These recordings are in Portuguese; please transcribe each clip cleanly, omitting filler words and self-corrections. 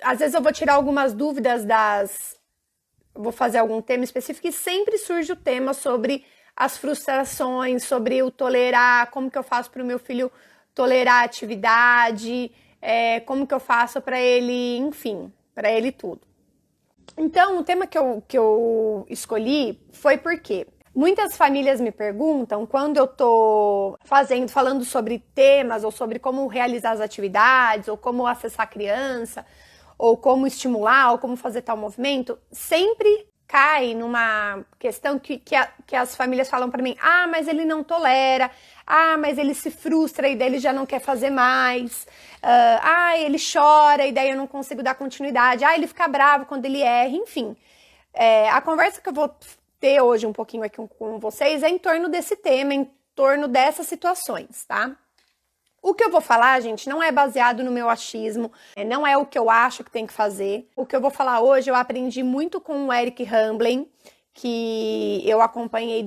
às vezes eu vou tirar algumas dúvidas vou fazer algum tema específico e sempre surge o tema sobre as frustrações, sobre o tolerar, como que eu faço para o meu filho tolerar a atividade, como que eu faço para ele, enfim, para ele tudo. Então, o tema que eu escolhi foi porque muitas famílias me perguntam quando eu tô falando sobre temas ou sobre como realizar as atividades ou como acessar a criança ou como estimular ou como fazer tal movimento, sempre cai numa questão que as famílias falam para mim: ah, mas ele não tolera, ah, mas ele se frustra e daí ele já não quer fazer mais, ele chora e daí eu não consigo dar continuidade, ele fica bravo quando ele erra, enfim. A conversa que eu vou ter hoje um pouquinho aqui com vocês é em torno desse tema, em torno dessas situações, tá? O que eu vou falar, gente, não é baseado no meu achismo, não é o que eu acho que tem que fazer. O que eu vou falar hoje eu aprendi muito com o Eric Hamblin, que eu acompanhei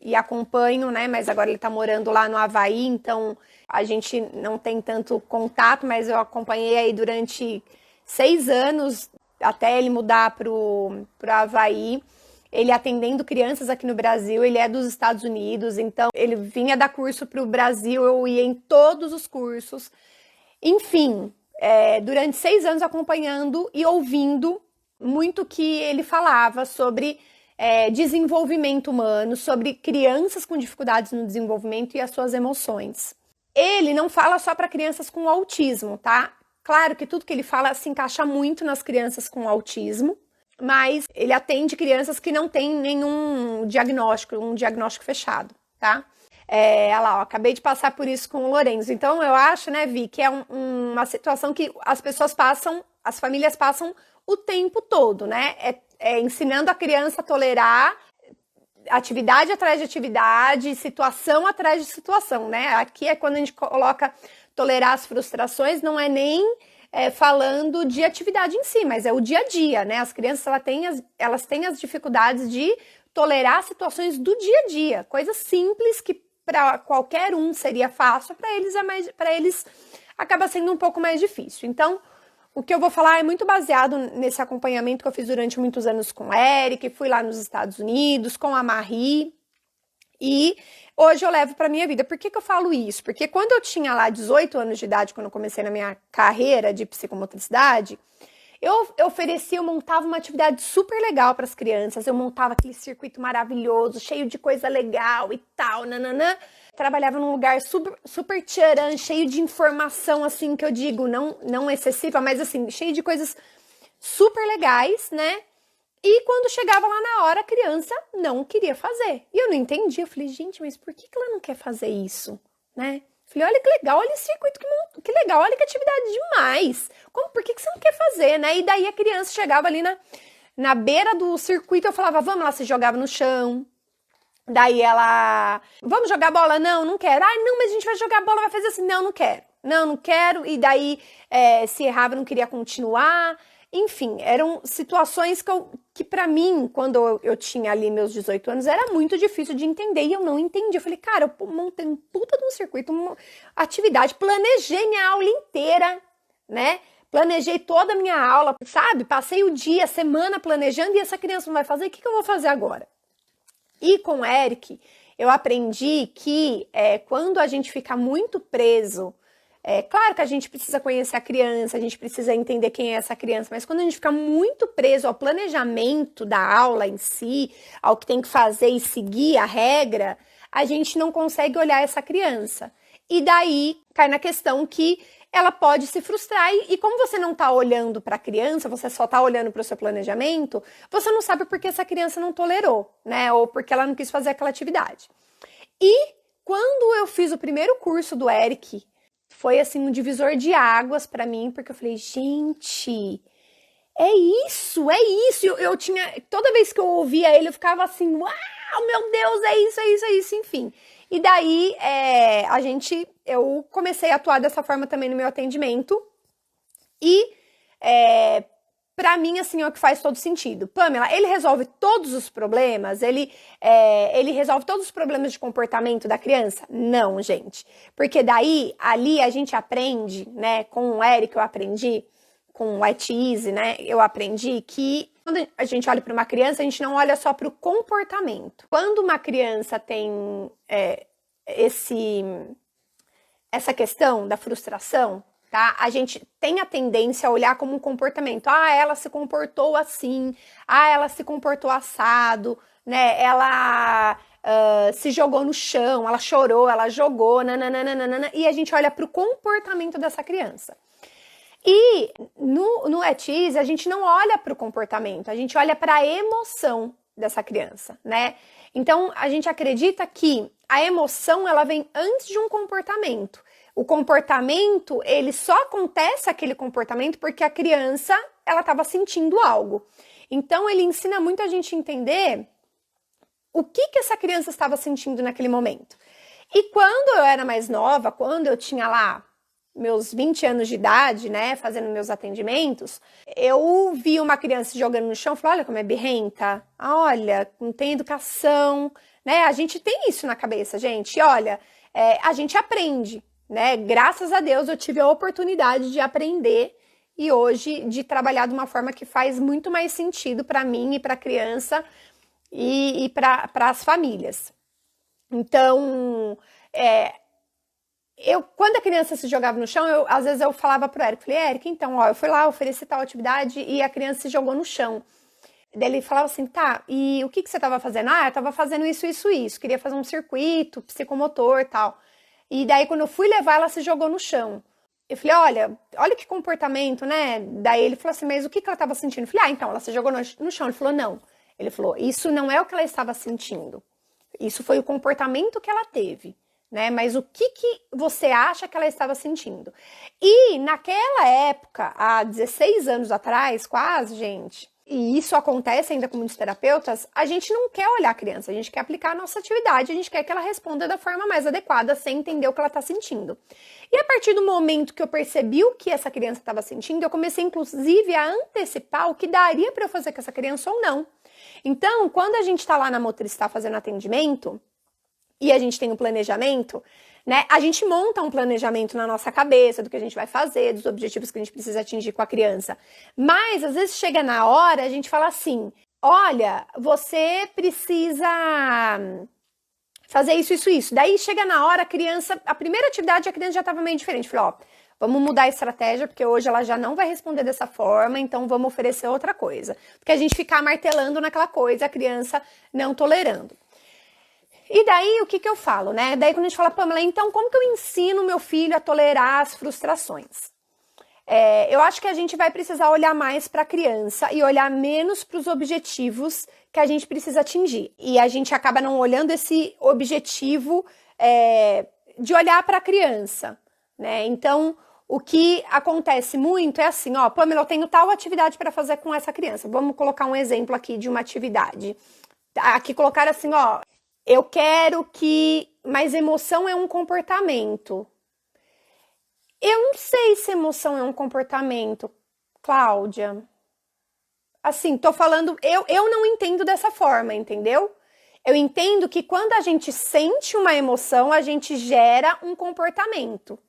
e acompanho, né? Mas agora ele tá morando lá no Havaí, então a gente não tem tanto contato, mas eu acompanhei aí durante 6 anos, até ele mudar pro Havaí. Ele atendendo crianças aqui no Brasil, ele é dos Estados Unidos, então ele vinha dar curso para o Brasil, eu ia em todos os cursos. Enfim, durante 6 anos acompanhando e ouvindo muito que ele falava sobre desenvolvimento humano, sobre crianças com dificuldades no desenvolvimento e as suas emoções. Ele não fala só para crianças com autismo, tá? Claro que tudo que ele fala se encaixa muito nas crianças com autismo, mas ele atende crianças que não têm nenhum diagnóstico, um diagnóstico fechado, tá? Olha lá, acabei de passar por isso com o Lorenzo. Então, eu acho, né, Vi, que é uma situação que as famílias passam o tempo todo, né? Ensinando a criança a tolerar atividade atrás de atividade, situação atrás de situação, né? Aqui é quando a gente coloca tolerar as frustrações, não é nem falando de atividade em si, mas é o dia a dia, né? As crianças elas têm as dificuldades de tolerar situações do dia a dia, coisas simples que para qualquer um seria fácil, para eles acaba sendo um pouco mais difícil. Então, o que eu vou falar é muito baseado nesse acompanhamento que eu fiz durante muitos anos com o Eric, fui lá nos Estados Unidos, com a Marie, e hoje eu levo para minha vida. Por que eu falo isso? Porque quando eu tinha lá 18 anos de idade, quando eu comecei na minha carreira de psicomotricidade, eu montava uma atividade super legal para as crianças, eu montava aquele circuito maravilhoso, cheio de coisa legal e tal, nananã. Trabalhava num lugar super tcharam, cheio de informação, assim, que eu digo, não excessiva, mas assim, cheio de coisas super legais, né? E quando chegava lá na hora, a criança não queria fazer. E eu não entendia. Eu falei, gente, mas por que ela não quer fazer isso? Né? Falei, olha que legal, olha esse circuito, que legal, olha que atividade demais. Por que você não quer fazer, né? E daí a criança chegava ali na beira do circuito, eu falava, vamos lá, se jogava no chão. Daí ela, vamos jogar bola? Não quero. Não, mas a gente vai jogar bola, vai fazer assim. Não quero. Não quero. E daí, se errava, não queria continuar. Enfim, eram situações que para mim, quando eu tinha ali meus 18 anos, era muito difícil de entender e eu não entendi. Eu falei, cara, eu montei um puta de um circuito, uma atividade, planejei minha aula inteira, né? Planejei toda a minha aula, sabe? Passei o dia, a semana planejando e essa criança não vai fazer, o que eu vou fazer agora? E com o Eric, eu aprendi que quando a gente fica muito preso, claro que a gente precisa conhecer a criança, a gente precisa entender quem é essa criança, mas quando a gente fica muito preso ao planejamento da aula em si, ao que tem que fazer e seguir a regra, a gente não consegue olhar essa criança. E daí cai na questão que ela pode se frustrar e como você não está olhando para a criança, você só está olhando para o seu planejamento, você não sabe por que essa criança não tolerou, né? Ou porque ela não quis fazer aquela atividade. E quando eu fiz o primeiro curso do Eric, foi assim um divisor de águas para mim, porque eu falei, gente, é isso. Eu tinha, toda vez que eu ouvia ele, eu ficava assim, uau, meu Deus, é isso, enfim. E daí, eu comecei a atuar dessa forma também no meu atendimento. E, pra mim, assim, é o que faz todo sentido. Pamela, ele resolve todos os problemas? Ele resolve todos os problemas de comportamento da criança? Não, gente. Porque daí, ali, a gente aprende, né, com o Eric eu aprendi, com o At Ease, né, eu aprendi que quando a gente olha para uma criança, a gente não olha só para o comportamento. Quando uma criança tem essa questão da frustração, tá? A gente tem a tendência a olhar como um comportamento. Ah, ela se comportou assim. Ah, ela se comportou assado, né? Ela se jogou no chão, ela chorou, ela jogou, nananana, e a gente olha para o comportamento dessa criança. E no At Ease, a gente não olha para o comportamento, a gente olha para a emoção dessa criança, né? Então, a gente acredita que a emoção, ela vem antes de um comportamento. O comportamento, ele só acontece aquele comportamento porque a criança, ela estava sentindo algo. Então, ele ensina muito a gente entender o que essa criança estava sentindo naquele momento. E quando eu era mais nova, quando eu tinha lá meus 20 anos de idade, né, fazendo meus atendimentos, eu vi uma criança jogando no chão e falei, olha como é birrenta, olha, não tem educação, né, a gente tem isso na cabeça, gente, e olha, a gente aprende, né, graças a Deus eu tive a oportunidade de aprender e hoje de trabalhar de uma forma que faz muito mais sentido para mim e para a criança e para as famílias. Então, quando a criança se jogava no chão, às vezes eu falava pro Érico, falei, Érico, então, ó, eu fui lá, ofereci tal atividade e a criança se jogou no chão. Daí ele falava assim, tá, e o que você tava fazendo? Ah, eu tava fazendo isso, queria fazer um circuito psicomotor e tal. E daí quando eu fui levar, ela se jogou no chão. Eu falei, olha que comportamento, né? Daí ele falou assim, mas o que ela tava sentindo? Eu falei, então, ela se jogou no chão. Ele falou, não. Ele falou, isso não é o que ela estava sentindo. Isso foi o comportamento que ela teve. Né? Mas o que você acha que ela estava sentindo? E naquela época, há 16 anos atrás, quase, gente, e isso acontece ainda com muitos terapeutas, a gente não quer olhar a criança, a gente quer aplicar a nossa atividade, a gente quer que ela responda da forma mais adequada, sem entender o que ela está sentindo. E a partir do momento que eu percebi o que essa criança estava sentindo, eu comecei, inclusive, a antecipar o que daria para eu fazer com essa criança ou não. Então, quando a gente está lá na motricista fazendo atendimento, e a gente tem um planejamento, né? A gente monta um planejamento na nossa cabeça do que a gente vai fazer, dos objetivos que a gente precisa atingir com a criança. Mas, às vezes, chega na hora, a gente fala assim, olha, você precisa fazer isso. Daí, chega na hora, a primeira atividade, a criança já estava meio diferente. Falei, ó, vamos mudar a estratégia, porque hoje ela já não vai responder dessa forma, então vamos oferecer outra coisa. Porque a gente ficar martelando naquela coisa, a criança não tolerando. E daí, o que eu falo, né? Daí, quando a gente fala, Pamela, então, como que eu ensino meu filho a tolerar as frustrações? Eu acho que a gente vai precisar olhar mais para a criança e olhar menos para os objetivos que a gente precisa atingir. E a gente acaba não olhando esse objetivo de olhar para a criança, né? Então, o que acontece muito é assim, ó, Pamela, eu tenho tal atividade para fazer com essa criança. Vamos colocar um exemplo aqui de uma atividade. Aqui colocar assim, ó, eu quero que... Mas emoção é um comportamento. Eu não sei se emoção é um comportamento, Cláudia. Assim, tô falando... Eu não entendo dessa forma, entendeu? Eu entendo que quando a gente sente uma emoção, a gente gera um comportamento.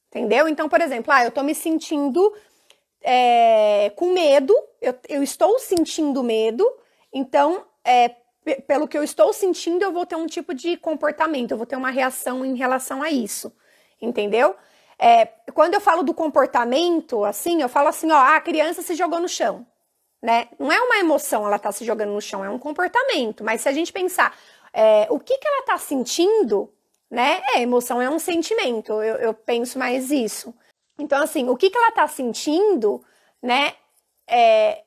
Entendeu? Então, por exemplo, eu tô me sentindo com medo. Eu estou sentindo medo. Então, pelo que eu estou sentindo, eu vou ter um tipo de comportamento, eu vou ter uma reação em relação a isso, entendeu? Quando eu falo do comportamento, assim, eu falo assim, ó, a criança se jogou no chão, né? Não é uma emoção ela tá se jogando no chão, é um comportamento, mas se a gente pensar o que ela tá sentindo, né? Emoção é um sentimento, eu penso mais isso. Então, assim, o que ela tá sentindo, né?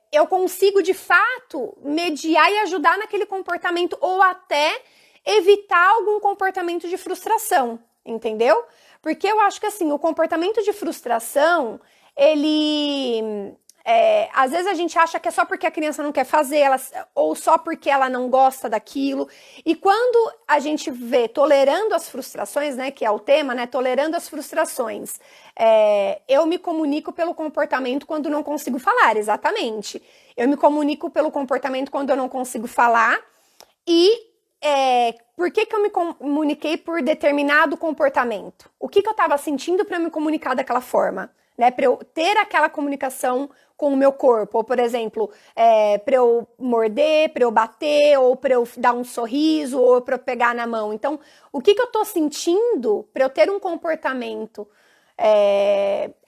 Eu consigo, de fato, mediar e ajudar naquele comportamento ou até evitar algum comportamento de frustração, entendeu? Porque eu acho que, assim, o comportamento de frustração, ele... às vezes a gente acha que é só porque a criança não quer fazer, ou só porque ela não gosta daquilo. E quando a gente vê tolerando as frustrações, né, que é o tema, né, tolerando as frustrações, eu me comunico pelo comportamento quando não consigo falar, exatamente. Eu me comunico pelo comportamento quando eu não consigo falar. E por que eu me comuniquei por determinado comportamento? O que eu estava sentindo para me comunicar daquela forma? né? Para eu ter aquela comunicação com o meu corpo, ou por exemplo, para eu morder, para eu bater, ou para eu dar um sorriso, ou para eu pegar na mão. Então, o que eu estou sentindo para eu ter um comportamento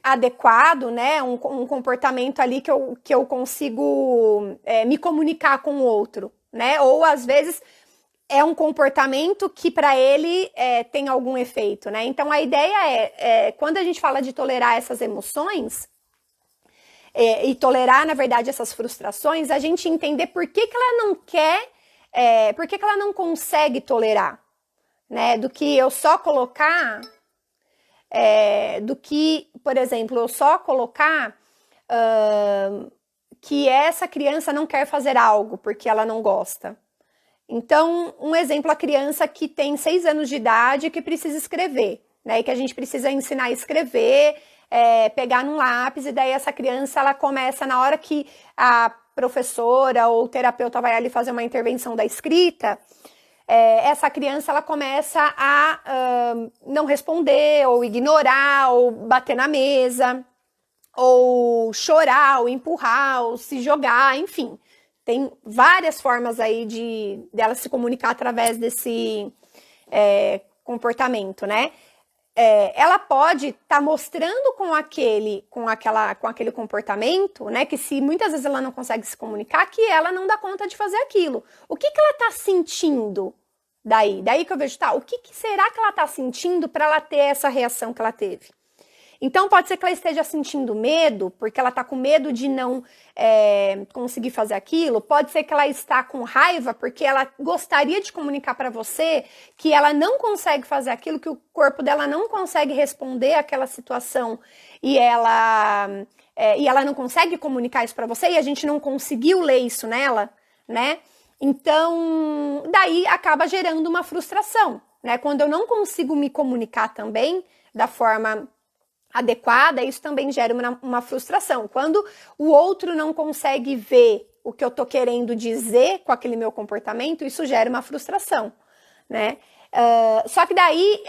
adequado, né? Um comportamento ali que eu consigo me comunicar com o outro, né? Ou às vezes é um comportamento que para ele tem algum efeito, né? Então a ideia quando a gente fala de tolerar essas emoções e tolerar, na verdade, essas frustrações, a gente entender por que ela não quer, por que ela não consegue tolerar, né? Do que eu só colocar, do que, por exemplo, eu só colocar que essa criança não quer fazer algo porque ela não gosta. Então, um exemplo, a criança que tem 6 anos de idade que precisa escrever, né? E que a gente precisa ensinar a escrever, pegar num lápis, e daí essa criança, ela começa, na hora que a professora ou o terapeuta vai ali fazer uma intervenção da escrita, essa criança, ela começa a não responder, ou ignorar, ou bater na mesa, ou chorar, ou empurrar, ou se jogar, enfim. Tem várias formas aí dela se comunicar através desse comportamento, né? Ela pode estar mostrando com aquele comportamento, né? Que se muitas vezes ela não consegue se comunicar, que ela não dá conta de fazer aquilo. O que ela está sentindo daí? Daí que eu vejo, o que será que ela está sentindo para ela ter essa reação que ela teve? Então, pode ser que ela esteja sentindo medo, porque ela está com medo de não conseguir fazer aquilo. Pode ser que ela está com raiva, porque ela gostaria de comunicar para você que ela não consegue fazer aquilo, que o corpo dela não consegue responder àquela situação e ela não consegue comunicar isso para você, e a gente não conseguiu ler isso nela, né? Então, daí acaba gerando uma frustração, né? Quando eu não consigo me comunicar também da forma adequada, isso também gera uma frustração. Quando o outro não consegue ver o que eu tô querendo dizer com aquele meu comportamento, isso gera uma frustração, né? Só que daí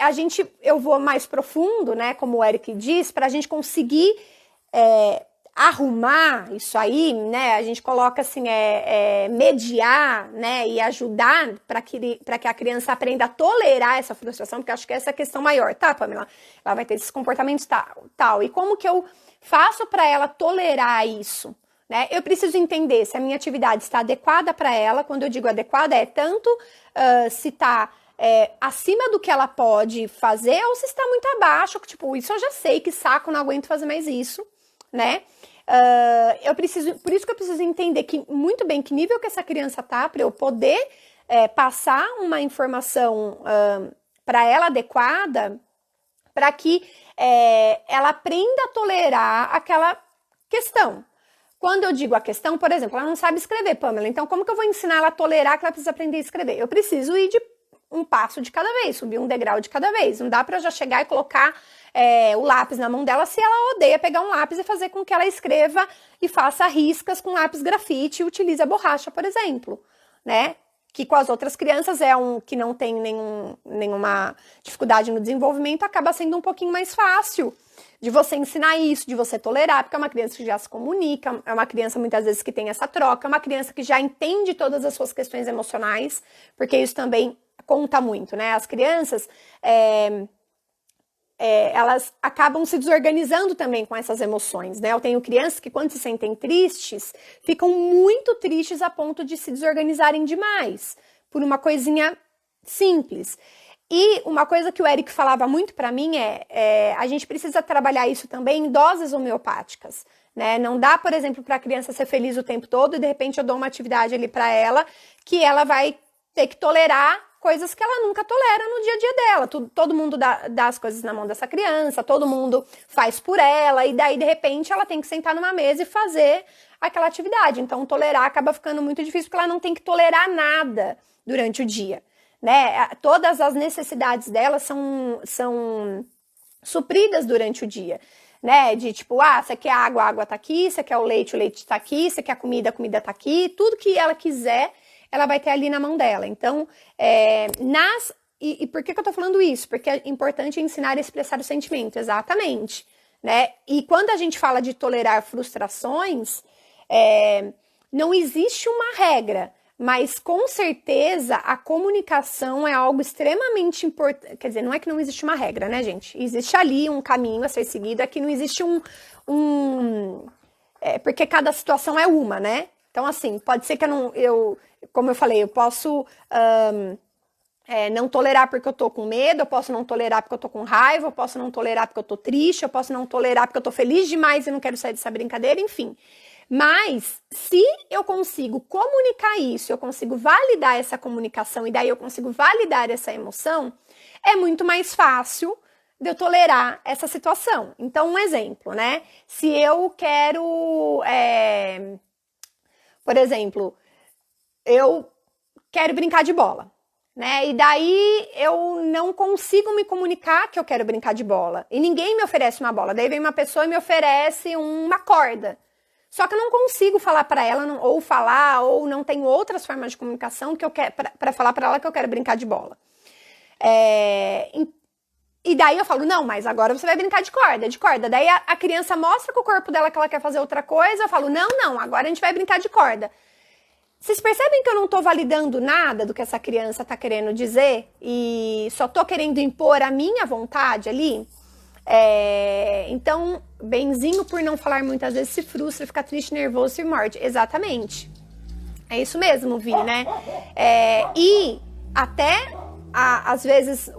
eu vou mais profundo, né? Como o Eric diz, para a gente conseguir arrumar isso aí, né? A gente coloca assim, mediar, né? E ajudar para que a criança aprenda a tolerar essa frustração, porque eu acho que essa é a questão maior, tá, Pamela? Ela vai ter esses comportamentos tal. E como que eu faço para ela tolerar isso? Né? Eu preciso entender se a minha atividade está adequada para ela. Quando eu digo adequada, tanto se está acima do que ela pode fazer, ou se está muito abaixo, tipo, isso eu já sei, que saco, não aguento fazer mais isso, né? Por isso que eu preciso entender muito bem que nível que essa criança tá, para eu poder passar uma informação para ela adequada, para que ela aprenda a tolerar aquela questão. Quando eu digo a questão, por exemplo, ela não sabe escrever, Pamela, então como que eu vou ensinar ela a tolerar que ela precisa aprender a escrever? Eu preciso ir de um passo de cada vez, subir um degrau de cada vez. Não dá para eu já chegar e colocar o lápis na mão dela se ela odeia pegar um lápis e fazer com que ela escreva e faça riscas com lápis grafite e utilize a borracha, por exemplo, né? Que com as outras crianças que não tem nenhuma dificuldade no desenvolvimento, acaba sendo um pouquinho mais fácil de você ensinar isso, de você tolerar, porque é uma criança que já se comunica, é uma criança muitas vezes que tem essa troca, é uma criança que já entende todas as suas questões emocionais, porque isso também conta muito, né? As crianças, elas acabam se desorganizando também com essas emoções, né? Eu tenho crianças que quando se sentem tristes, ficam muito tristes a ponto de se desorganizarem demais, por uma coisinha simples. E uma coisa que o Eric falava muito para mim a gente precisa trabalhar isso também em doses homeopáticas, né? Não dá, por exemplo, para a criança ser feliz o tempo todo e de repente eu dou uma atividade ali para ela que ela vai ter que tolerar coisas que ela nunca tolera no dia a dia dela. Todo mundo dá as coisas na mão dessa criança, todo mundo faz por ela, e daí, de repente, ela tem que sentar numa mesa e fazer aquela atividade. Então, tolerar acaba ficando muito difícil, porque ela não tem que tolerar nada durante o dia, né? Todas as necessidades dela são supridas durante o dia, né? De tipo, você quer água, a água tá aqui, você quer o leite tá aqui, você quer a comida tá aqui, tudo que ela quiser, ela vai ter ali na mão dela. Então, e por que eu tô falando isso? Porque é importante ensinar a expressar o sentimento, exatamente, né? E quando a gente fala de tolerar frustrações, não existe uma regra, mas com certeza a comunicação é algo extremamente importante. Quer dizer, não é que não existe uma regra, né, gente? Existe ali um caminho a ser seguido, é que não existe porque cada situação é uma, né? Então, assim, pode ser que como eu falei, eu posso não tolerar porque eu tô com medo, eu posso não tolerar porque eu tô com raiva, eu posso não tolerar porque eu tô triste, eu posso não tolerar porque eu tô feliz demais e não quero sair dessa brincadeira, enfim. Mas, se eu consigo comunicar isso, eu consigo validar essa comunicação e daí eu consigo validar essa emoção, é muito mais fácil de eu tolerar essa situação. Então, um exemplo, né? Se eu quero, por exemplo, eu quero brincar de bola, né? E daí eu não consigo me comunicar que eu quero brincar de bola. E ninguém me oferece uma bola. Daí vem uma pessoa e me oferece uma corda. Só que eu não consigo falar para ela, ou não tenho outras formas de comunicação que eu quero para falar para ela que eu quero brincar de bola. E daí eu falo, não, mas agora você vai brincar de corda. Daí a criança mostra com o corpo dela que ela quer fazer outra coisa, eu falo, não, agora a gente vai brincar de corda. Vocês percebem que eu não tô validando nada do que essa criança tá querendo dizer e só tô querendo impor a minha vontade ali? Então, benzinho por não falar muitas vezes se frustra, fica triste, nervoso, se morde. Exatamente. É isso mesmo, Vi, né? E até, às vezes,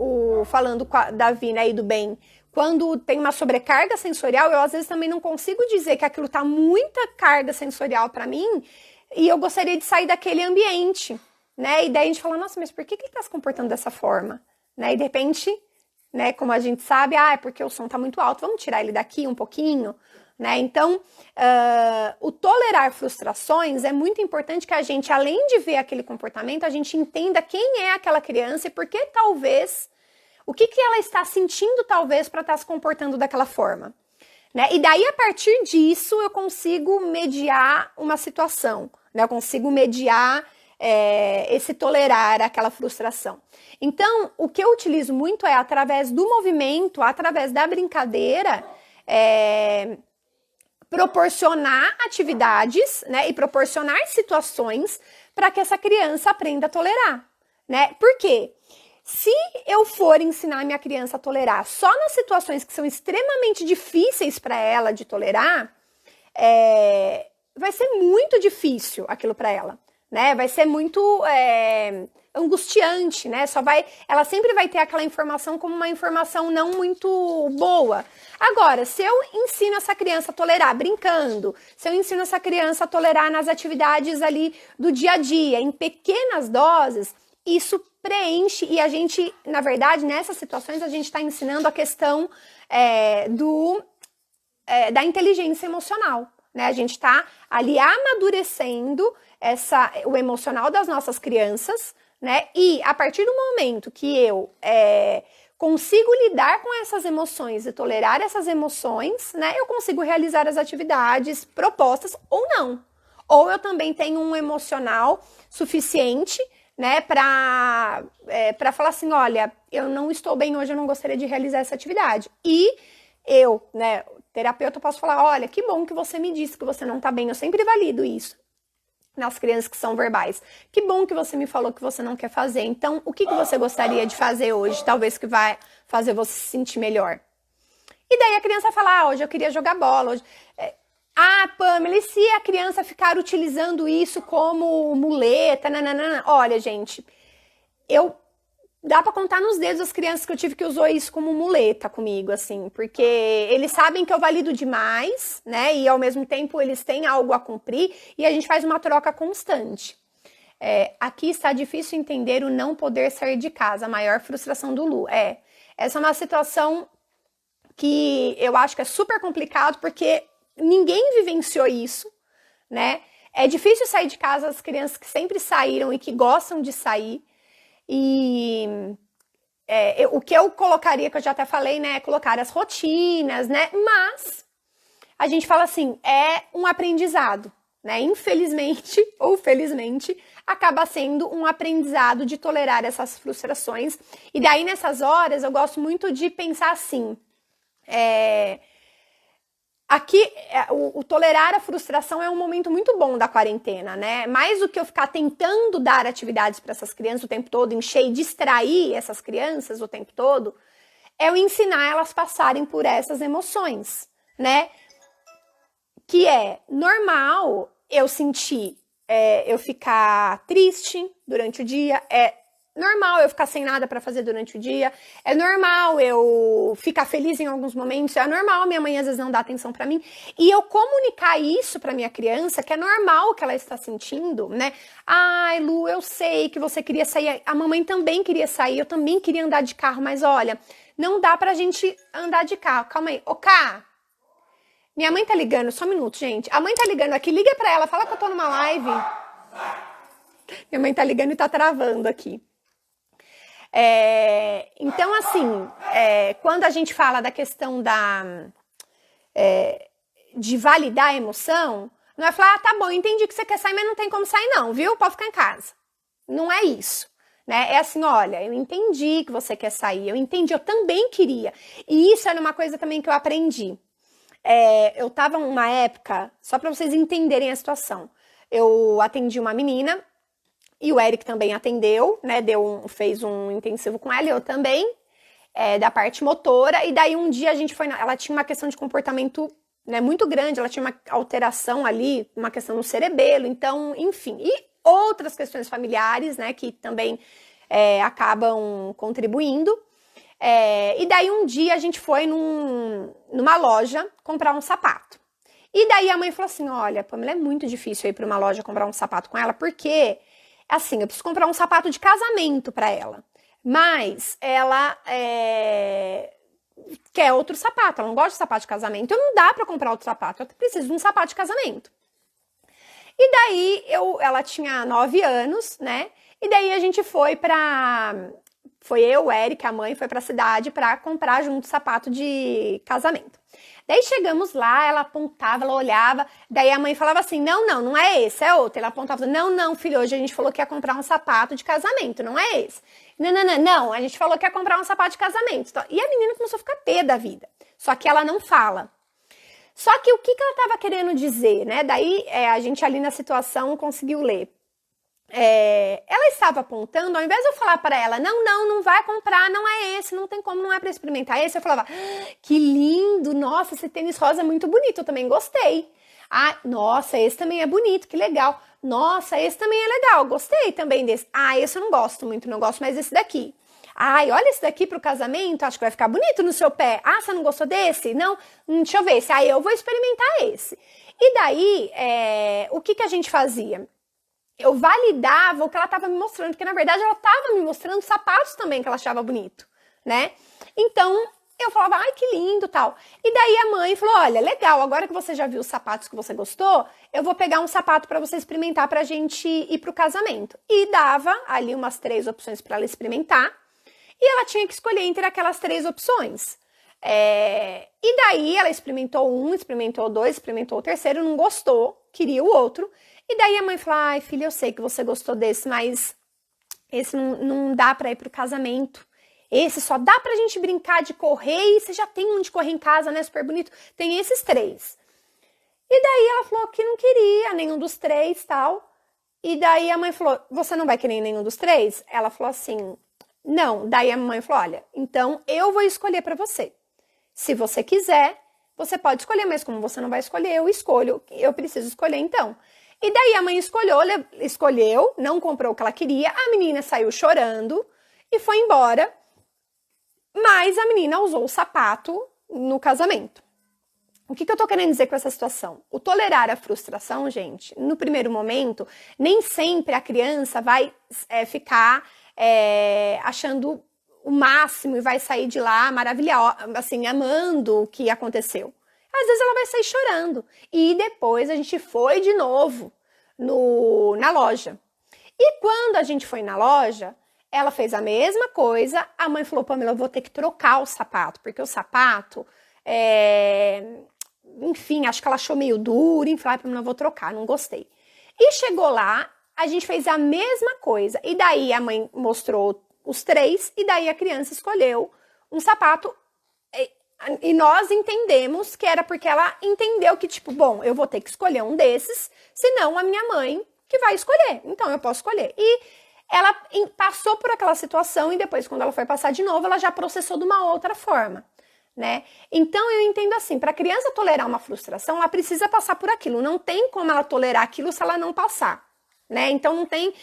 falando da Vi, né, e do bem, quando tem uma sobrecarga sensorial, eu às vezes também não consigo dizer que aquilo tá muita carga sensorial para mim e eu gostaria de sair daquele ambiente, né? E daí a gente fala, nossa, mas por que ele tá se comportando dessa forma? Né? E de repente, né, como a gente sabe, é porque o som tá muito alto, vamos tirar ele daqui um pouquinho, né? Então, o tolerar frustrações é muito importante que a gente, além de ver aquele comportamento, a gente entenda quem é aquela criança e por que talvez, o que ela está sentindo talvez para estar se comportando daquela forma. Né? E daí, a partir disso, eu consigo mediar uma situação, né? Eu consigo mediar esse tolerar aquela frustração. Então, o que eu utilizo muito é, através do movimento, através da brincadeira, proporcionar atividades, né? E proporcionar situações para que essa criança aprenda a tolerar. Né? Por quê? Se eu for ensinar minha criança a tolerar só nas situações que são extremamente difíceis para ela de tolerar, vai ser muito difícil aquilo para ela, né? Vai ser muito angustiante, né? Ela sempre vai ter aquela informação como uma informação não muito boa. Agora, se eu ensino essa criança a tolerar brincando, se eu ensino essa criança a tolerar nas atividades ali do dia a dia, em pequenas doses, isso preenche, e a gente, na verdade, nessas situações, a gente está ensinando a questão da inteligência emocional, né? A gente está ali amadurecendo o emocional das nossas crianças, né? E a partir do momento que eu consigo lidar com essas emoções e tolerar essas emoções, né? Eu consigo realizar as atividades propostas ou não. Ou eu também tenho um emocional suficiente, né, para falar assim, olha, eu não estou bem hoje, eu não gostaria de realizar essa atividade. E eu, né, terapeuta, posso falar, olha, que bom que você me disse que você não está bem, eu sempre valido isso nas crianças que são verbais. Que bom que você me falou que você não quer fazer, então o que você gostaria de fazer hoje, talvez que vai fazer você se sentir melhor? E daí a criança fala, hoje eu queria jogar bola, hoje... Pamela, e se a criança ficar utilizando isso como muleta, nananana? Olha, gente, dá pra contar nos dedos as crianças que eu tive que usou isso como muleta comigo, assim, porque eles sabem que eu valido demais, né, e ao mesmo tempo eles têm algo a cumprir e a gente faz uma troca constante. Aqui está difícil entender o não poder sair de casa, a maior frustração do Lu. Essa é uma situação que eu acho que é super complicado, porque ninguém vivenciou isso, né? É difícil sair de casa as crianças que sempre saíram e que gostam de sair. E o que eu colocaria, que eu já até falei, né? É colocar as rotinas, né? Mas a gente fala assim, é um aprendizado, né? Infelizmente ou felizmente, acaba sendo um aprendizado de tolerar essas frustrações. E daí, nessas horas, eu gosto muito de pensar assim, aqui, o tolerar a frustração é um momento muito bom da quarentena, né? Mais do que eu ficar tentando dar atividades para essas crianças o tempo todo, encher e distrair essas crianças o tempo todo, é eu ensinar elas a passarem por essas emoções, né? Que é normal eu sentir, eu ficar triste durante o dia, é normal eu ficar sem nada para fazer durante o dia, é normal eu ficar feliz em alguns momentos, é normal minha mãe às vezes não dar atenção para mim, e eu comunicar isso para minha criança, que é normal o que ela está sentindo, né? Ai, Lu, eu sei que você queria sair, a mamãe também queria sair, eu também queria andar de carro, mas olha, não dá pra gente andar de carro. Calma aí. Ô, Ká, minha mãe tá ligando, só um minuto, gente. A mãe tá ligando aqui, liga pra ela, fala que eu tô numa live. Minha mãe tá ligando e tá travando aqui. Então, assim, quando a gente fala da questão de validar a emoção, não é falar, tá bom, entendi que você quer sair, mas não tem como sair não, viu? Pode ficar em casa. Não é isso. Né? É assim, olha, eu entendi que você quer sair, eu entendi, eu também queria. E isso era uma coisa também que eu aprendi. Eu tava numa época, só para vocês entenderem a situação, eu atendi uma menina, e o Eric também atendeu, né? Fez um intensivo com ela, e eu também, da parte motora, e daí um dia a gente foi, ela tinha uma questão de comportamento, né, muito grande, ela tinha uma alteração ali, uma questão no cerebelo, então, enfim, e outras questões familiares, né, que também acabam contribuindo. E daí um dia a gente foi numa loja comprar um sapato. E daí a mãe falou assim, olha, Pamela, é muito difícil ir para uma loja comprar um sapato com ela, porque, assim, eu preciso comprar um sapato de casamento para ela. Mas ela quer outro sapato, ela não gosta de sapato de casamento, então não dá para comprar outro sapato, eu preciso de um sapato de casamento. E daí ela tinha 9 anos, né? E daí a gente foi eu, o Eric, a mãe, foi pra cidade pra comprar junto sapato de casamento. Daí chegamos lá, ela apontava, ela olhava, daí a mãe falava assim, não é esse, é outro. Ela apontava, não, filho, hoje a gente falou que ia comprar um sapato de casamento, não é esse. Não, a gente falou que ia comprar um sapato de casamento. E a menina começou a ficar pé da vida, só que ela não fala. Só que o que ela estava querendo dizer, né? Daí a gente ali na situação conseguiu ler. Ela estava apontando, ao invés de eu falar para ela, não vai comprar, não é esse, não tem como, não é para experimentar esse, eu falava, que lindo, nossa, esse tênis rosa é muito bonito, eu também gostei. Ah, nossa, esse também é bonito, que legal. Nossa, esse também é legal, gostei também desse. Ah, esse eu não gosto muito, não gosto mais desse daqui. Ai, olha esse daqui pro casamento, acho que vai ficar bonito no seu pé. Ah, você não gostou desse? Não? Deixa eu ver esse. Aí eu vou experimentar esse. E daí, o que a gente fazia? Eu validava o que ela estava me mostrando, porque na verdade ela estava me mostrando sapatos também que ela achava bonito, né? Então, eu falava, ai, que lindo, tal. E daí a mãe falou, olha, legal, agora que você já viu os sapatos que você gostou, eu vou pegar um sapato para você experimentar pra gente ir pro casamento. E dava ali umas 3 opções para ela experimentar. E ela tinha que escolher entre aquelas 3 opções. E daí ela experimentou um, experimentou 2, experimentou o terceiro, não gostou, queria o outro. E daí a mãe falou, ai filha, eu sei que você gostou desse, mas esse não dá pra ir pro casamento. Esse só dá pra gente brincar de correr e você já tem um de correr em casa, né, super bonito. Tem esses 3. E daí ela falou que não queria nenhum dos 3 tal. E daí a mãe falou, você não vai querer nenhum dos 3? Ela falou assim, não. Daí a mãe falou, olha, então eu vou escolher pra você. Se você quiser, você pode escolher, mas como você não vai escolher, eu escolho. Eu preciso escolher então. E daí a mãe escolheu, não comprou o que ela queria, a menina saiu chorando e foi embora, mas a menina usou o sapato no casamento. O que eu tô querendo dizer com essa situação? O tolerar a frustração, gente, no primeiro momento, nem sempre a criança vai ficar achando o máximo e vai sair de lá maravilhosa, assim, amando o que aconteceu. Às vezes ela vai sair chorando. E depois a gente foi de novo na loja. E quando a gente foi na loja, ela fez a mesma coisa. A mãe falou, Pamela, eu vou ter que trocar o sapato, porque o sapato, enfim, acho que ela achou meio duro, enfim, Pamela, eu vou trocar, não gostei. E chegou lá, a gente fez a mesma coisa. E daí a mãe mostrou os 3, e daí a criança escolheu um sapato. E nós entendemos que era porque ela entendeu que, tipo, bom, eu vou ter que escolher um desses, senão a minha mãe que vai escolher. Então eu posso escolher. E ela passou por aquela situação e depois, quando ela foi passar de novo, ela já processou de uma outra forma, né? Então eu entendo assim, para a criança tolerar uma frustração, ela precisa passar por aquilo. Não tem como ela tolerar aquilo se ela não passar, né? Então não tem,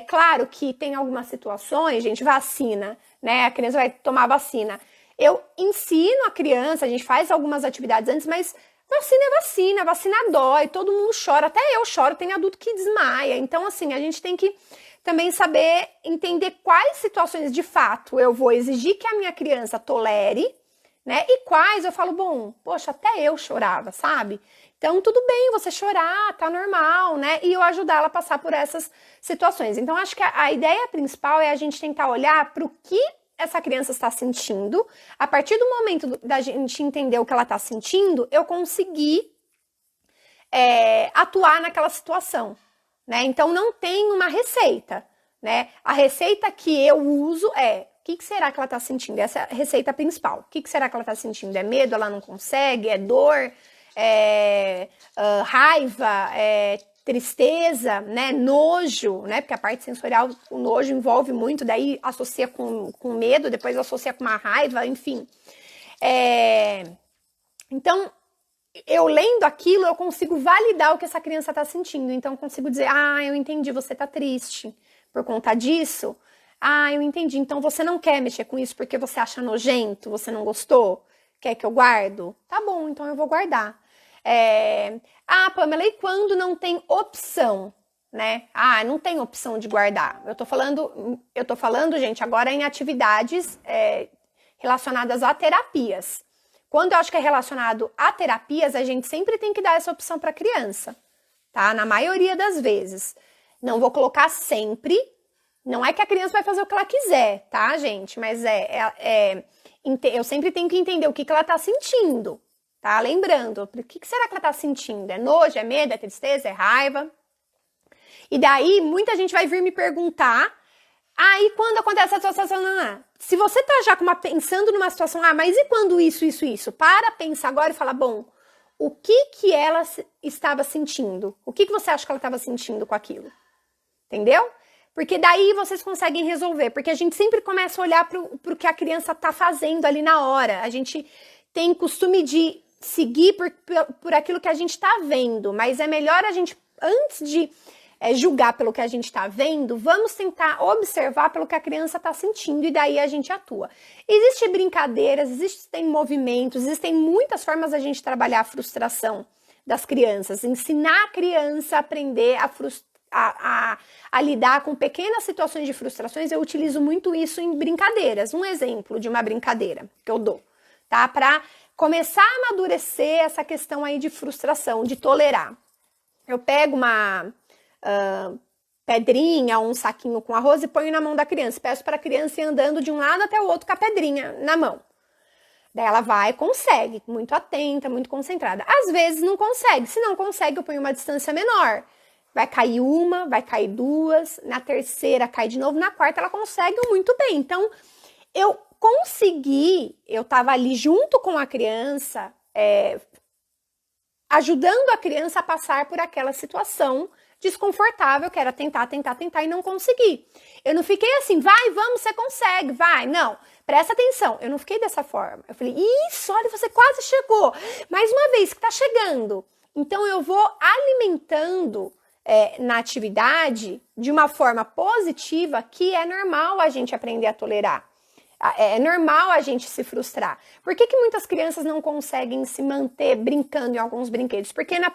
claro que tem algumas situações, gente, vacina, né? A criança vai tomar vacina. Eu ensino a criança, a gente faz algumas atividades antes, mas vacina é vacina, vacina dói, todo mundo chora, até eu choro, tem adulto que desmaia. Então, assim, a gente tem que também saber entender quais situações de fato eu vou exigir que a minha criança tolere, né? E quais eu falo, bom, poxa, até eu chorava, sabe? Então, tudo bem você chorar, tá normal, né? E eu ajudar ela a passar por essas situações. Então, acho que a ideia principal é a gente tentar olhar para o que essa criança está sentindo. A partir do momento da gente entender o que ela está sentindo, eu conseguir atuar naquela situação, né? Então, não tem uma receita, né? A receita que eu uso é: o que será que ela está sentindo? Essa é a receita principal. O que será que ela está sentindo? É medo? Ela não consegue? É dor? Raiva? Tristeza, né, nojo, né, porque a parte sensorial, o nojo envolve muito, daí associa com medo, depois associa com uma raiva, enfim. Então, eu lendo aquilo, eu consigo validar o que essa criança está sentindo. Então, eu consigo dizer, eu entendi, você está triste por conta disso. Eu entendi, então você não quer mexer com isso porque você acha nojento, você não gostou? Quer que eu guardo? Tá bom, então eu vou guardar. Pamela, e quando não tem opção, né? Não tem opção de guardar. Eu tô falando, gente, agora em atividades relacionadas a terapias. Quando eu acho que é relacionado a terapias, a gente sempre tem que dar essa opção para a criança, tá? Na maioria das vezes. Não vou colocar sempre. Não é que a criança vai fazer o que ela quiser, tá, gente? Mas eu sempre tenho que entender o que ela tá sentindo. Tá? Lembrando, o que será que ela tá sentindo? É nojo, é medo, é tristeza, é raiva? E daí, muita gente vai vir me perguntar, e quando acontece essa situação? Se você tá já pensando numa situação, mas e quando isso? Para pensar agora e falar, bom, o que ela estava sentindo? O que você acha que ela estava sentindo com aquilo? Entendeu? Porque daí vocês conseguem resolver, porque a gente sempre começa a olhar pro que a criança tá fazendo ali na hora. A gente tem costume de seguir por aquilo que a gente está vendo, mas é melhor a gente, antes de julgar pelo que a gente está vendo, vamos tentar observar pelo que a criança está sentindo e daí a gente atua. Existem brincadeiras, existem movimentos, existem muitas formas da gente trabalhar a frustração das crianças, ensinar a criança a aprender a lidar com pequenas situações de frustrações. Eu utilizo muito isso em brincadeiras. Um exemplo de uma brincadeira que eu dou, tá? Para começar a amadurecer essa questão aí de frustração, de tolerar. Eu pego uma pedrinha, um saquinho com arroz e ponho na mão da criança. Peço para a criança ir andando de um lado até o outro com a pedrinha na mão. Daí ela vai e consegue, muito atenta, muito concentrada. Às vezes não consegue. Se não consegue, eu ponho uma distância menor. Vai cair uma, vai cair duas, na terceira cai de novo, na quarta ela consegue muito bem. Então, eu estava ali junto com a criança, ajudando a criança a passar por aquela situação desconfortável, que era tentar e não conseguir. Eu não fiquei assim, vai, vamos, você consegue, vai. Não, presta atenção, eu não fiquei dessa forma. Eu falei, isso, olha, você quase chegou. Mais uma vez que tá chegando. Então, eu vou alimentando na atividade de uma forma positiva, que é normal a gente aprender a tolerar. É normal a gente se frustrar. Por que muitas crianças não conseguem se manter brincando em alguns brinquedos? Porque no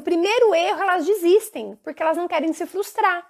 primeiro erro elas desistem, porque elas não querem se frustrar.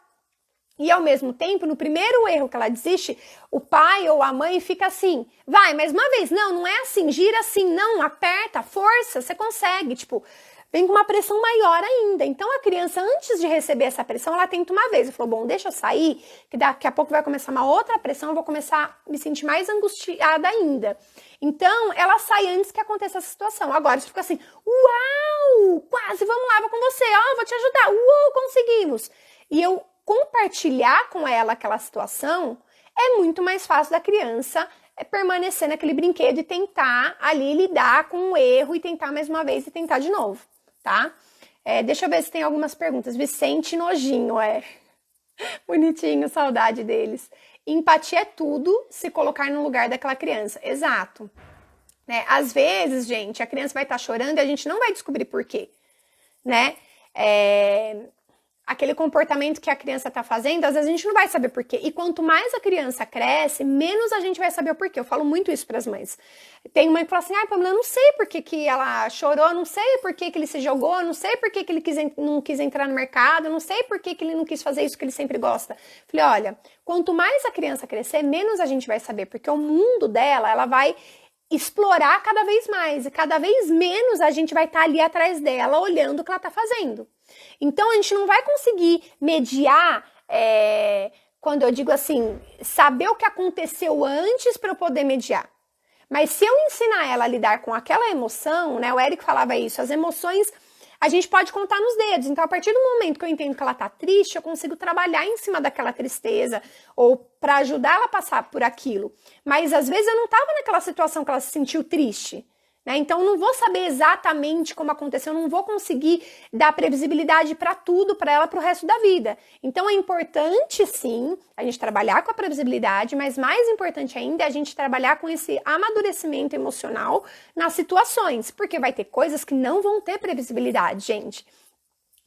E ao mesmo tempo, no primeiro erro que ela desiste, o pai ou a mãe fica assim, vai, mais uma vez, não é assim, gira assim, não, aperta, força, você consegue, tipo, vem com uma pressão maior ainda. Então, a criança, antes de receber essa pressão, ela tenta uma vez. Ela falou, bom, deixa eu sair, que daqui a pouco vai começar uma outra pressão, eu vou começar a me sentir mais angustiada ainda. Então, ela sai antes que aconteça essa situação. Agora, você fica assim, uau, quase, vamos lá, vou com você, vou te ajudar, uau, conseguimos. E eu compartilhar com ela aquela situação, é muito mais fácil da criança permanecer naquele brinquedo e tentar ali lidar com o erro e tentar mais uma vez e tentar de novo, tá? Deixa eu ver se tem algumas perguntas. Vicente Nojinho, bonitinho, saudade deles. Empatia é tudo, se colocar no lugar daquela criança. Exato. Né? Às vezes, gente, a criança vai estar chorando e a gente não vai descobrir por quê, né? Aquele comportamento que a criança está fazendo, às vezes a gente não vai saber por quê. E quanto mais a criança cresce, menos a gente vai saber o porquê. Eu falo muito isso para as mães. Tem mãe que fala assim, Pamela, eu não sei por que ela chorou, não sei por que ele se jogou, não sei por que ele não quis entrar no mercado, não sei por que ele não quis fazer isso que ele sempre gosta. Falei, olha, quanto mais a criança crescer, menos a gente vai saber, porque o mundo dela, ela vai explorar cada vez mais e cada vez menos a gente vai estar ali atrás dela olhando o que ela está fazendo. Então a gente não vai conseguir mediar, quando eu digo assim, saber o que aconteceu antes para eu poder mediar. Mas se eu ensinar ela a lidar com aquela emoção, né? O Érico falava isso, as emoções a gente pode contar nos dedos. Então, a partir do momento que eu entendo que ela tá triste, eu consigo trabalhar em cima daquela tristeza ou para ajudar ela a passar por aquilo. Mas às vezes eu não tava naquela situação que ela se sentiu triste, né? Então, eu não vou saber exatamente como aconteceu, eu não vou conseguir dar previsibilidade para tudo para ela pro resto da vida. Então, é importante sim a gente trabalhar com a previsibilidade, mas mais importante ainda é a gente trabalhar com esse amadurecimento emocional nas situações, porque vai ter coisas que não vão ter previsibilidade, gente.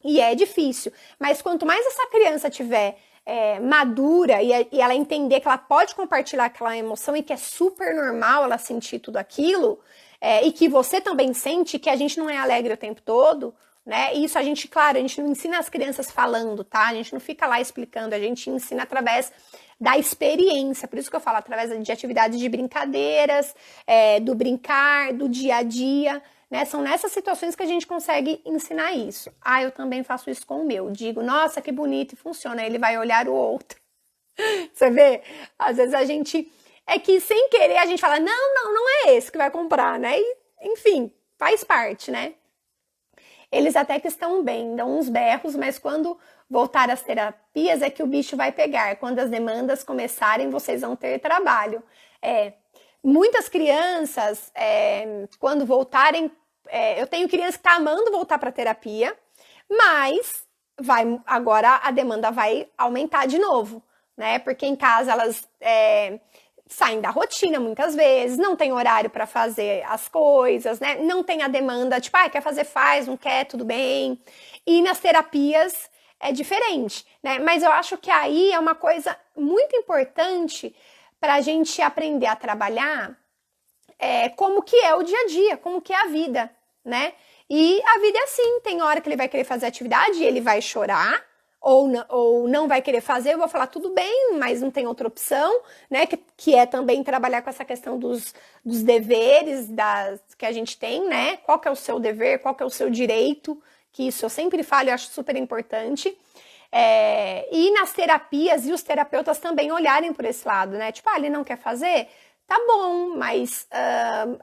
E é difícil, mas quanto mais essa criança tiver madura e ela entender que ela pode compartilhar aquela emoção e que é super normal ela sentir tudo aquilo, e que você também sente que a gente não é alegre o tempo todo, né? Isso a gente, claro, a gente não ensina as crianças falando, tá? A gente não fica lá explicando, a gente ensina através da experiência, por isso que eu falo, através de atividades de brincadeiras, do brincar, do dia a dia, né? São nessas situações que a gente consegue ensinar isso. Eu também faço isso com o meu. Digo, nossa, que bonito, e funciona. Aí ele vai olhar o outro. Você vê? Às vezes a gente... É que sem querer a gente fala, não é esse que vai comprar, né? E, enfim, faz parte, né? Eles até que estão bem, dão uns berros, mas quando voltar às terapias é que o bicho vai pegar. Quando as demandas começarem, vocês vão ter trabalho. Muitas crianças, quando voltarem, eu tenho criança que tá amando voltar para terapia, mas agora a demanda vai aumentar de novo, né? Porque em casa elas saem da rotina muitas vezes, não tem horário para fazer as coisas, né? Não tem a demanda, tipo, quer fazer, faz, não quer, tudo bem. E nas terapias é diferente, né? Mas eu acho que aí é uma coisa muito importante para a gente aprender a trabalhar como que é o dia a dia, como que é a vida, né? E a vida é assim, tem hora que ele vai querer fazer atividade e ele vai chorar, ou não vai querer fazer, eu vou falar, tudo bem, mas não tem outra opção, né? Que é também trabalhar com essa questão dos deveres que a gente tem, né? Qual que é o seu dever, qual que é o seu direito, que isso eu sempre falo, eu acho super importante. E nas terapias, e os terapeutas também olharem por esse lado, né? Tipo, ele não quer fazer? Tá bom, mas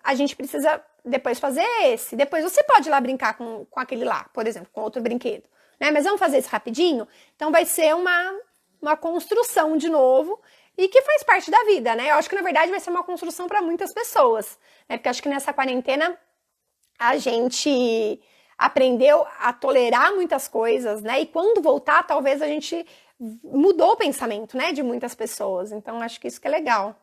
a gente precisa depois fazer esse. Depois você pode ir lá brincar com aquele lá, por exemplo, com outro brinquedo. Né? Mas vamos fazer isso rapidinho? Então vai ser uma construção de novo e que faz parte da vida, né? Eu acho que na verdade vai ser uma construção para muitas pessoas, né? Porque eu acho que nessa quarentena a gente aprendeu a tolerar muitas coisas, né? E quando voltar, talvez a gente mudou o pensamento, né? De muitas pessoas. Então acho que isso que é legal.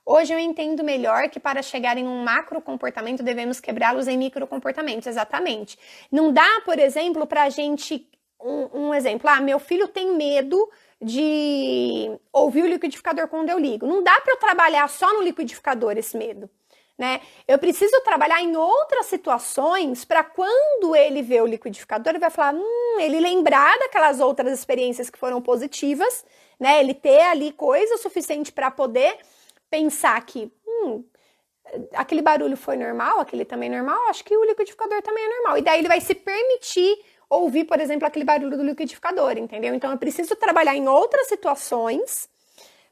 Hoje eu entendo melhor que para chegar em um macro comportamento devemos quebrá-los em micro comportamentos, exatamente. Não dá, por exemplo, para a gente, um exemplo, meu filho tem medo de ouvir o liquidificador quando eu ligo. Não dá para eu trabalhar só no liquidificador esse medo, né? Eu preciso trabalhar em outras situações para quando ele vê o liquidificador, ele vai falar, ele lembrar daquelas outras experiências que foram positivas, né? Ele ter ali coisa suficiente para poder pensar que aquele barulho foi normal, aquele também é normal, acho que o liquidificador também é normal. E daí ele vai se permitir ouvir, por exemplo, aquele barulho do liquidificador, entendeu? Então eu preciso trabalhar em outras situações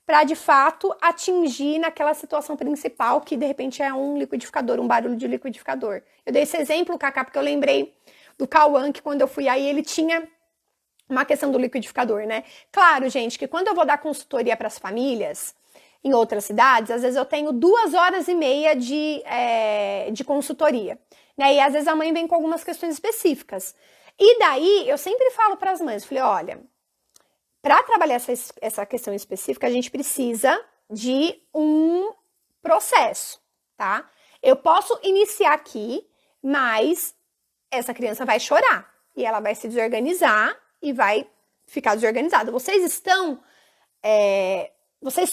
para, de fato, atingir naquela situação principal, que de repente é um liquidificador, um barulho de liquidificador. Eu dei esse exemplo, Cacá, porque eu lembrei do Cauã, que quando eu fui aí ele tinha uma questão do liquidificador, né? Claro, gente, que quando eu vou dar consultoria para as famílias, em outras cidades, às vezes eu tenho 2 horas e meia de consultoria, né? E às vezes a mãe vem com algumas questões específicas. E daí eu sempre falo para as mães, falei, olha, para trabalhar essa questão específica, a gente precisa de um processo, tá? Eu posso iniciar aqui, mas essa criança vai chorar e ela vai se desorganizar e vai ficar desorganizada. Vocês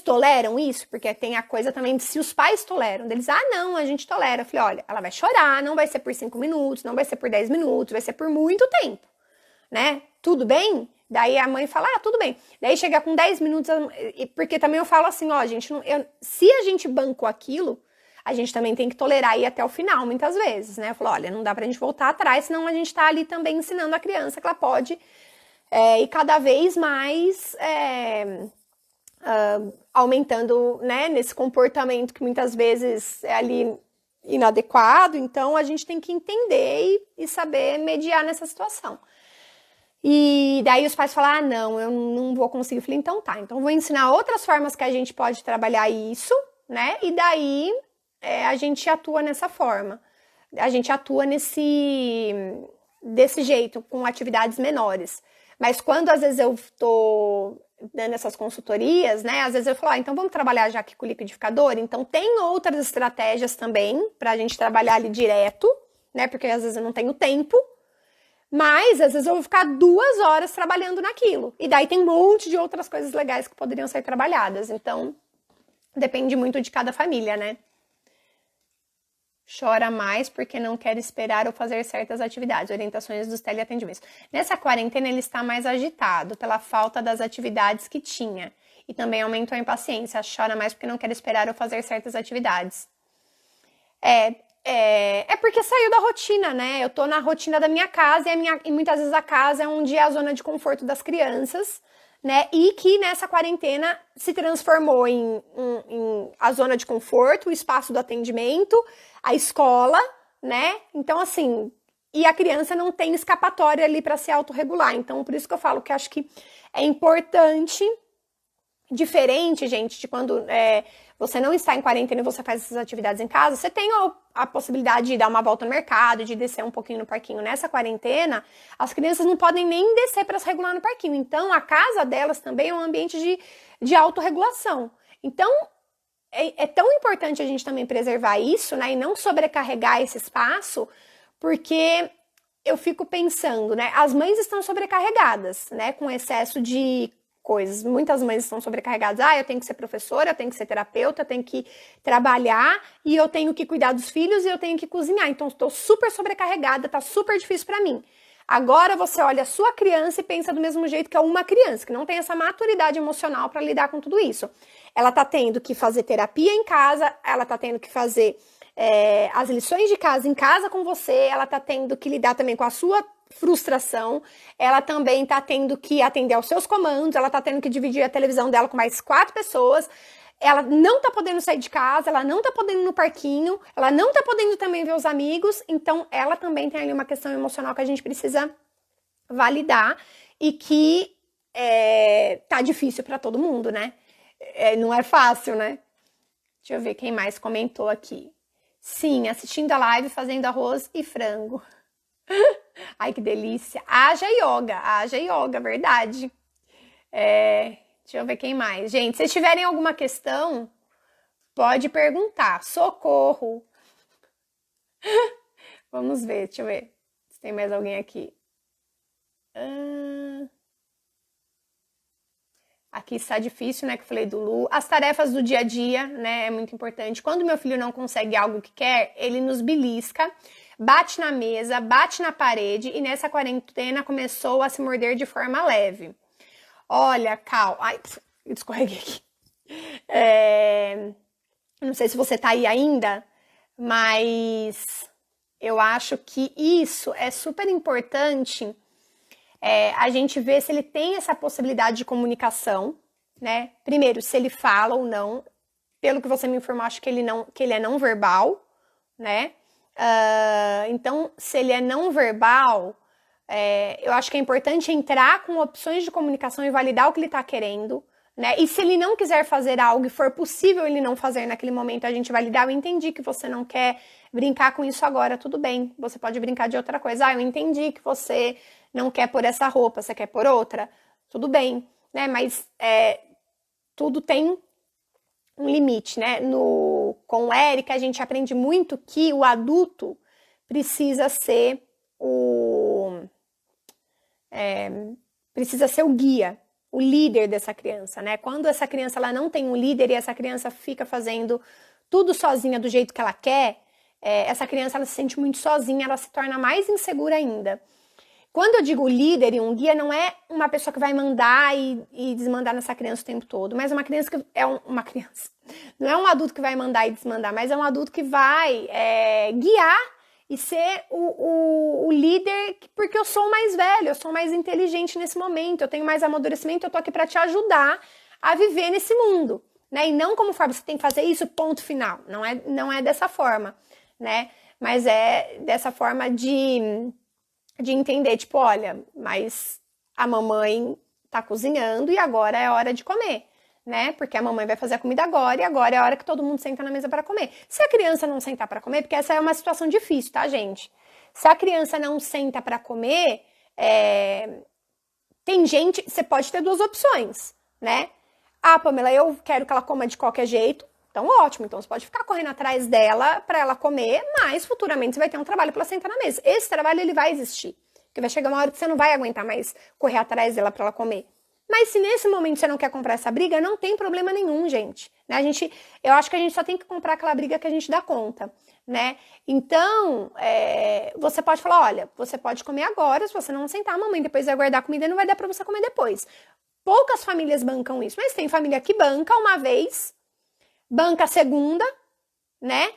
toleram isso? Porque tem a coisa também de se os pais toleram. Eles, não, a gente tolera. Eu falei, olha, ela vai chorar, não vai ser por 5 minutos, não vai ser por 10 minutos, vai ser por muito tempo, né? Tudo bem? Daí a mãe fala, tudo bem. Daí chega com 10 minutos, porque também eu falo assim, ó, gente, se a gente bancou aquilo, a gente também tem que tolerar ir até o final, muitas vezes, né? Eu falo, olha, não dá pra gente voltar atrás, senão a gente tá ali também ensinando a criança que ela pode ir cada vez mais aumentando, né, nesse comportamento que muitas vezes é ali inadequado. Então, a gente tem que entender e saber mediar nessa situação. E daí os pais falam, não, eu não vou conseguir. Eu falei, então tá, então vou ensinar outras formas que a gente pode trabalhar isso, né? E daí a gente atua nessa forma. A gente atua desse jeito, com atividades menores. Mas quando às vezes eu tô dando essas consultorias, né? Às vezes eu falo, então vamos trabalhar já aqui com o liquidificador? Então tem outras estratégias também pra gente trabalhar ali direto, né? Porque às vezes eu não tenho tempo. Mas, às vezes, eu vou ficar 2 horas trabalhando naquilo. E daí tem um monte de outras coisas legais que poderiam ser trabalhadas. Então, depende muito de cada família, né? Chora mais porque não quer esperar ou fazer certas atividades. Orientações dos teleatendimentos. Nessa quarentena, ele está mais agitado pela falta das atividades que tinha. E também aumentou a impaciência. Chora mais porque não quer esperar ou fazer certas atividades. É porque saiu da rotina, né? Eu tô na rotina da minha casa e muitas vezes a casa é onde é a zona de conforto das crianças, né? E que nessa quarentena se transformou em a zona de conforto, o espaço do atendimento, a escola, né? Então, assim, e a criança não tem escapatória ali para se autorregular. Então, por isso que eu falo que acho que é importante, diferente, gente, de quando você não está em quarentena e você faz essas atividades em casa, você tem a possibilidade de dar uma volta no mercado, de descer um pouquinho no parquinho. Nessa quarentena, as crianças não podem nem descer para se regular no parquinho. Então, a casa delas também é um ambiente de autorregulação. Então, é tão importante a gente também preservar isso, né, e não sobrecarregar esse espaço, porque eu fico pensando, né, as mães estão sobrecarregadas, né, com excesso de coisas. Muitas mães estão sobrecarregadas. Eu tenho que ser professora, eu tenho que ser terapeuta, eu tenho que trabalhar e eu tenho que cuidar dos filhos e eu tenho que cozinhar. Então, estou super sobrecarregada, tá super difícil para mim. Agora você olha a sua criança e pensa do mesmo jeito que é uma criança, que não tem essa maturidade emocional para lidar com tudo isso. Ela tá tendo que fazer terapia em casa, ela tá tendo que fazer as lições de casa em casa com você, ela tá tendo que lidar também com a sua frustração, ela também tá tendo que atender aos seus comandos, ela tá tendo que dividir a televisão dela com mais 4 pessoas, ela não tá podendo sair de casa, ela não tá podendo ir no parquinho, ela não tá podendo também ver os amigos, então ela também tem ali uma questão emocional que a gente precisa validar e que tá difícil para todo mundo, né? Não é fácil, né? Deixa eu ver quem mais comentou aqui. Sim, assistindo a live, fazendo arroz e frango. Ai, que delícia. Haja yoga, verdade. Deixa eu ver quem mais. Gente, se tiverem alguma questão, pode perguntar. Socorro. Vamos ver, deixa eu ver se tem mais alguém aqui. Aqui está difícil, né, que eu falei do Lu. As tarefas do dia a dia, né, é muito importante. Quando meu filho não consegue algo que quer, ele nos belisca, bate na mesa, bate na parede e nessa quarentena começou a se morder de forma leve. Olha, Cal... Ai, escorreguei aqui. Não sei se você tá aí ainda, mas eu acho que isso é super importante... a gente vê se ele tem essa possibilidade de comunicação, né? Primeiro, se ele fala ou não. Pelo que você me informou, acho que ele é não verbal, né? Então, se ele é não verbal, eu acho que é importante entrar com opções de comunicação e validar o que ele está querendo, né? E se ele não quiser fazer algo e for possível ele não fazer naquele momento, a gente vai lidar. Eu entendi que você não quer brincar com isso agora, tudo bem. Você pode brincar de outra coisa. Eu entendi que você não quer pôr essa roupa, você quer pôr outra, tudo bem, né? Mas tudo tem um limite, né? Com o Eric, a gente aprende muito que o adulto precisa ser o guia, o líder dessa criança, né? Quando essa criança ela não tem um líder e essa criança fica fazendo tudo sozinha do jeito que ela quer, essa criança ela se sente muito sozinha, ela se torna mais insegura ainda. Quando eu digo líder e um guia, não é uma pessoa que vai mandar e desmandar nessa criança o tempo todo, mas uma criança que é uma criança. Não é um adulto que vai mandar e desmandar, mas é um adulto que vai guiar e ser o líder, porque eu sou mais velho, eu sou mais inteligente nesse momento, eu tenho mais amadurecimento, eu tô aqui para te ajudar a viver nesse mundo, né? E não como forma, você tem que fazer isso, ponto final. Não é dessa forma, né? Mas é dessa forma de entender, tipo, olha, mas a mamãe tá cozinhando e agora é hora de comer, né? Porque a mamãe vai fazer a comida agora e agora é a hora que todo mundo senta na mesa para comer. Se a criança não sentar para comer, porque essa é uma situação difícil, tá, gente? Se a criança não senta para comer, tem gente, você pode ter duas opções, né? Ah, Pamela, eu quero que ela coma de qualquer jeito. Então, ótimo. Então, você pode ficar correndo atrás dela para ela comer, mas futuramente você vai ter um trabalho para ela sentar na mesa. Esse trabalho, ele vai existir. Porque vai chegar uma hora que você não vai aguentar mais correr atrás dela para ela comer. Mas se nesse momento você não quer comprar essa briga, não tem problema nenhum, gente. Né? Eu acho que a gente só tem que comprar aquela briga que a gente dá conta, né? Então, você pode falar, olha, você pode comer agora, se você não sentar, a mamãe depois vai guardar a comida e não vai dar para você comer depois. Poucas famílias bancam isso, mas tem família que banca uma vez, banca a segunda, né?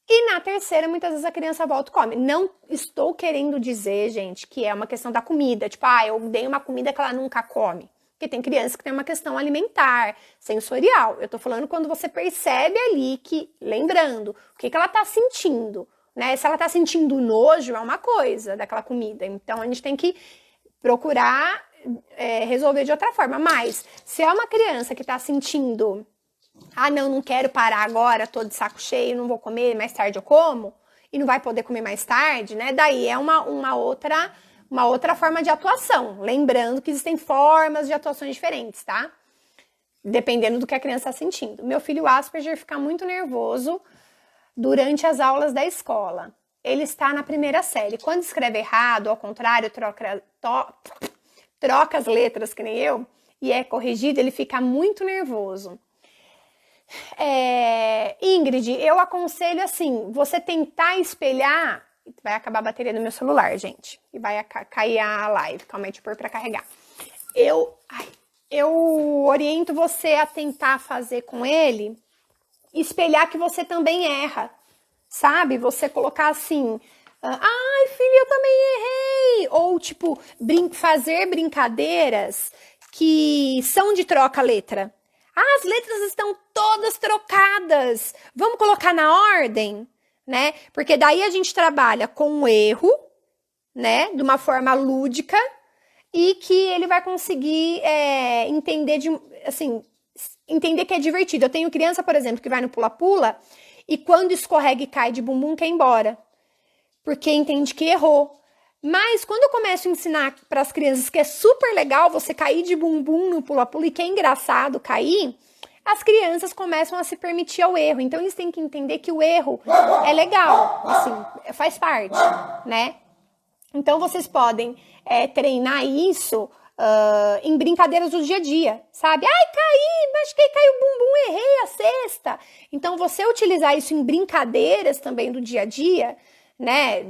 E na terceira, muitas vezes a criança volta e come. Não estou querendo dizer, gente, que é uma questão da comida. Tipo, eu dei uma comida que ela nunca come. Porque tem criança que tem uma questão alimentar, sensorial. Eu tô falando quando você percebe ali que, lembrando, o que ela tá sentindo, né? Se ela tá sentindo nojo, é uma coisa daquela comida. Então, a gente tem que procurar resolver de outra forma. Mas, se é uma criança que tá sentindo... não quero parar agora, tô de saco cheio, não vou comer, mais tarde eu como, e não vai poder comer mais tarde, né? Daí é uma outra forma de atuação. Lembrando que existem formas de atuações diferentes, tá? Dependendo do que a criança está sentindo. Meu filho Asperger fica muito nervoso durante as aulas da escola. Ele está na primeira série. Quando escreve errado, ao contrário, troca as letras, que nem eu, e é corrigido, ele fica muito nervoso. Ingrid, eu aconselho assim, você tentar espelhar. Vai acabar a bateria do meu celular, gente, e vai cair a live. Calma aí, deixa eu pôr pra carregar. Eu oriento você a tentar fazer com ele, espelhar que você também erra, sabe? Você colocar assim, filho, eu também errei, ou tipo, fazer brincadeiras que são de troca-letra. As letras estão todas trocadas. Vamos colocar na ordem, né? Porque daí a gente trabalha com o erro, né? De uma forma lúdica e que ele vai conseguir entender que é divertido. Eu tenho criança, por exemplo, que vai no pula-pula e quando escorrega e cai de bumbum, quer ir embora. Porque entende que errou. Mas quando eu começo a ensinar para as crianças que é super legal você cair de bumbum no pula-pula e que é engraçado cair, as crianças começam a se permitir ao erro. Então, eles têm que entender que o erro é legal, assim, faz parte, né? Então, vocês podem treinar isso em brincadeiras do dia a dia, sabe? Caí, machuquei, caiu o bumbum, errei a cesta. Então, você utilizar isso em brincadeiras também do dia a dia, né?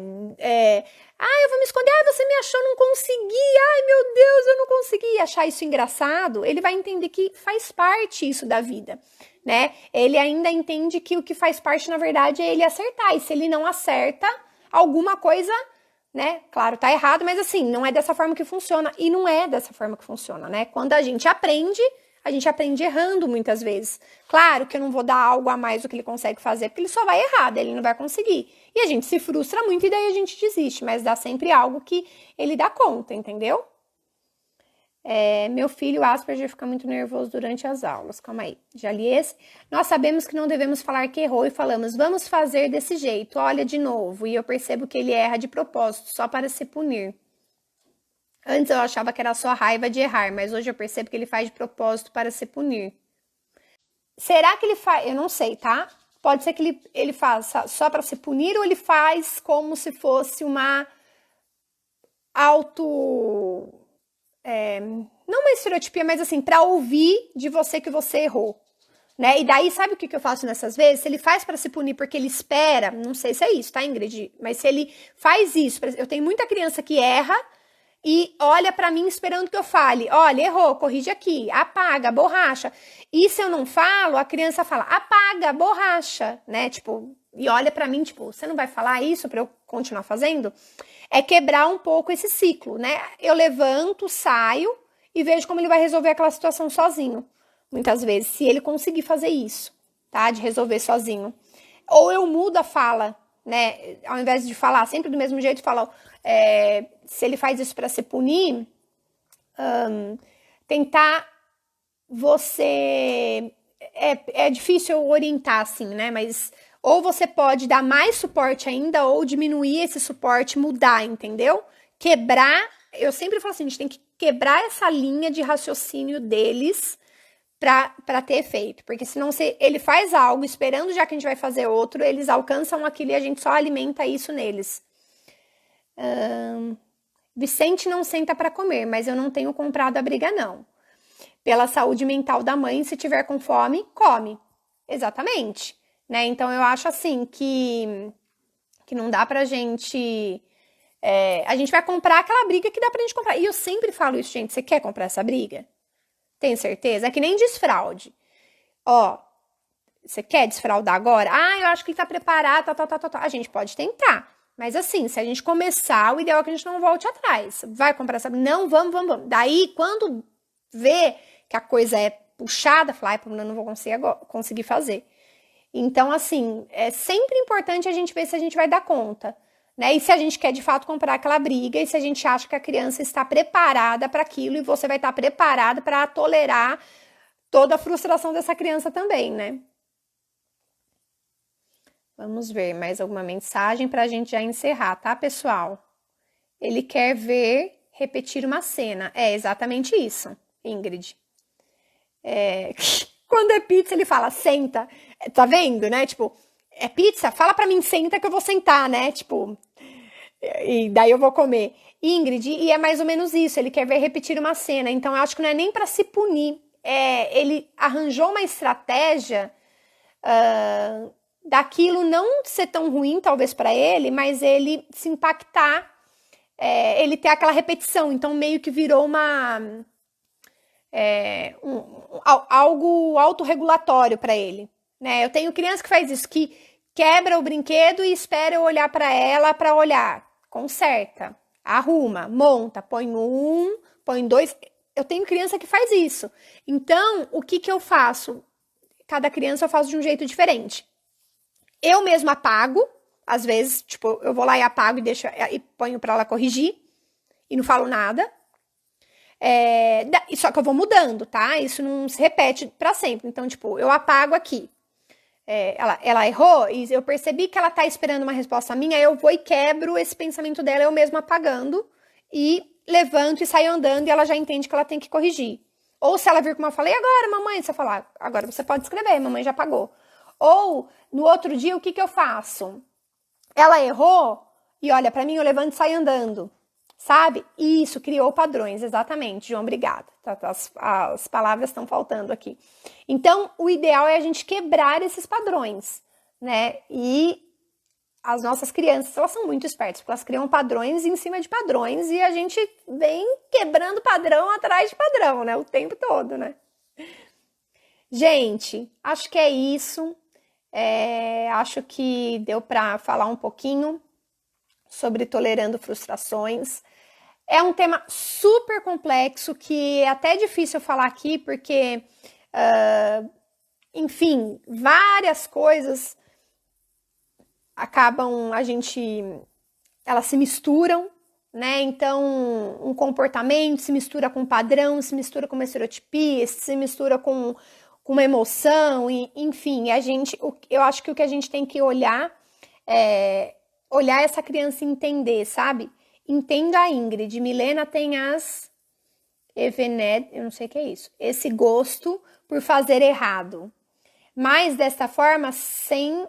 Eu vou me esconder, você me achou, não consegui, meu Deus, eu não consegui achar isso engraçado. Ele vai entender que faz parte isso da vida, né? Ele ainda entende que o que faz parte, na verdade, é ele acertar. E se ele não acerta alguma coisa, né? Claro, tá errado, mas assim, não é dessa forma que funciona. E não é dessa forma que funciona, né? Quando a gente aprende errando muitas vezes. Claro que eu não vou dar algo a mais do que ele consegue fazer, porque ele só vai errar, ele não vai conseguir. E a gente se frustra muito e daí a gente desiste, mas dá sempre algo que ele dá conta, entendeu? Meu filho Asperger fica muito nervoso durante as aulas. Calma aí, já li esse. Nós sabemos que não devemos falar que errou e falamos, vamos fazer desse jeito, olha de novo. E eu percebo que ele erra de propósito, só para se punir. Antes eu achava que era só raiva de errar, mas hoje eu percebo que ele faz de propósito para se punir. Será que ele faz? Eu não sei, tá? Pode ser que ele faça só para se punir ou ele faz como se fosse uma não uma estereotipia, mas assim, para ouvir de você que você errou, né? E daí, sabe o que eu faço nessas vezes? Se ele faz para se punir porque ele espera, não sei se é isso, tá, Ingrid? Mas se ele faz isso, eu tenho muita criança que erra e olha para mim esperando que eu fale, olha, errou, corrige aqui, apaga, borracha. E se eu não falo, a criança fala, apaga, borracha, né? Tipo, e olha para mim, tipo, você não vai falar isso para eu continuar fazendo? É quebrar um pouco esse ciclo, né? Eu levanto, saio e vejo como ele vai resolver aquela situação sozinho. Muitas vezes, se ele conseguir fazer isso, tá? De resolver sozinho. Ou eu mudo a fala, né? Ao invés de falar sempre do mesmo jeito, falo, se ele faz isso para se punir, tentar você... É difícil orientar assim, né? Mas ou você pode dar mais suporte ainda, ou diminuir esse suporte, mudar, entendeu? Quebrar, eu sempre falo assim, a gente tem que quebrar essa linha de raciocínio deles para ter efeito. Porque senão ele faz algo, esperando já que a gente vai fazer outro, eles alcançam aquilo e a gente só alimenta isso neles. Vicente não senta para comer, mas eu não tenho comprado a briga, não. Pela saúde mental da mãe, se tiver com fome, come. Exatamente. Né? Então, eu acho assim que não dá pra gente... a gente vai comprar aquela briga que dá pra gente comprar. E eu sempre falo isso, gente, você quer comprar essa briga? Tem certeza? É que nem desfraude. Ó, você quer desfraudar agora? Ah, eu acho que ele tá preparado, tá. A gente pode tentar. Mas assim, se a gente começar, o ideal é que a gente não volte atrás. Vai comprar essa briga? Não, vamos. Daí, quando vê que a coisa é puxada, fala, eu não vou conseguir fazer. Então, assim, é sempre importante a gente ver se a gente vai dar conta, né? E se a gente quer, de fato, comprar aquela briga e se a gente acha que a criança está preparada para aquilo e você vai estar preparado para tolerar toda a frustração dessa criança também, né? Vamos ver mais alguma mensagem para a gente já encerrar, tá, pessoal? Ele quer ver repetir uma cena. É exatamente isso, Ingrid. Quando é pizza, ele fala, senta. Tá vendo, né? Tipo, é pizza? Fala pra mim, senta que eu vou sentar, né? Tipo, e daí eu vou comer. Ingrid, e é mais ou menos isso. Ele quer ver repetir uma cena. Então, eu acho que não é nem pra se punir. Ele arranjou uma estratégia daquilo não ser tão ruim, talvez, pra ele, mas ele se impactar, ele ter aquela repetição. Então, meio que virou algo autorregulatório para ele, né? Eu tenho criança que faz isso, que quebra o brinquedo e espera eu olhar para ela para olhar, conserta, arruma, monta, põe um, põe dois. Eu tenho criança que faz isso. Então, o que eu faço? Cada criança eu faço de um jeito diferente. Eu mesma apago, às vezes, tipo, eu vou lá e apago e ponho para ela corrigir e não falo nada. Só que eu vou mudando, tá? Isso não se repete pra sempre. Então, tipo, eu apago aqui. Ela errou e eu percebi que ela tá esperando uma resposta minha, eu vou e quebro esse pensamento dela, eu mesma apagando, e levanto e saio andando e ela já entende que ela tem que corrigir. Ou se ela vir como eu falei, agora, mamãe, você falar, agora você pode escrever, mamãe já apagou. Ou, no outro dia, o que eu faço? Ela errou e olha pra mim, eu levanto e saio andando. Sabe? Isso, criou padrões, exatamente, João, obrigada. As palavras estão faltando aqui. Então, o ideal é a gente quebrar esses padrões, né? E as nossas crianças, elas são muito espertas, porque elas criam padrões em cima de padrões e a gente vem quebrando padrão atrás de padrão, né? O tempo todo, né? Gente, acho que é isso. Acho que deu para falar um pouquinho sobre tolerando frustrações. É um tema super complexo que é até difícil falar aqui, porque, enfim, várias coisas acabam, elas se misturam, né? Então, um comportamento se mistura com um padrão, se mistura com uma estereotipia, se mistura com uma emoção, e, enfim, eu acho que o que a gente tem que olhar é olhar essa criança e entender, sabe? Entenda a Ingrid. Milena tem eu não sei o que é isso, esse gosto por fazer errado, mas desta forma, sem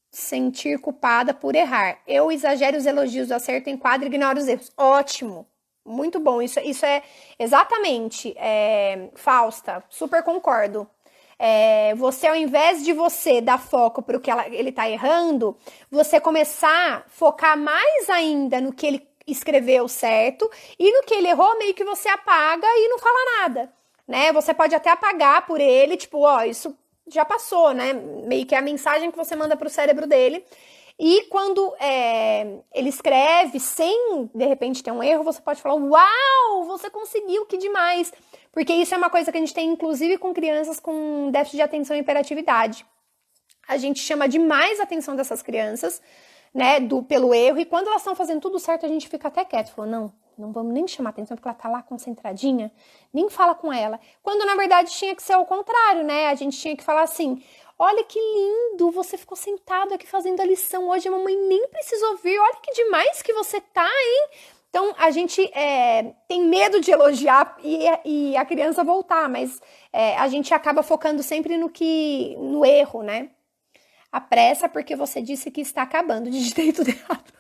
sentir culpada por errar. Eu exagero os elogios do acerto, enquadro e ignoro os erros. Ótimo, muito bom. Isso é exatamente, Fausta, super concordo. Você, ao invés de você dar foco para o que ele tá errando, você começar a focar mais ainda no que ele escreveu certo e no que ele errou, meio que você apaga e não fala nada, né? Você pode até apagar por ele, tipo, ó, isso já passou, né? Meio que é a mensagem que você manda pro cérebro dele. E quando ele escreve sem, de repente, ter um erro, você pode falar, uau, você conseguiu, que demais. Porque isso é uma coisa que a gente tem, inclusive, com crianças com déficit de atenção e hiperatividade. A gente chama demais a atenção dessas crianças, né, pelo erro, e quando elas estão fazendo tudo certo, a gente fica até quieto. Falou, não vamos nem chamar atenção, porque ela tá lá concentradinha, nem fala com ela. Quando, na verdade, tinha que ser o contrário, né? A gente tinha que falar assim, olha que lindo, você ficou sentado aqui fazendo a lição hoje, a mamãe nem precisou vir, olha que demais que você tá, hein? Então, a gente tem medo de elogiar e a criança voltar, mas a gente acaba focando sempre no erro, né? A pressa porque você disse que está acabando, digitei tudo errado.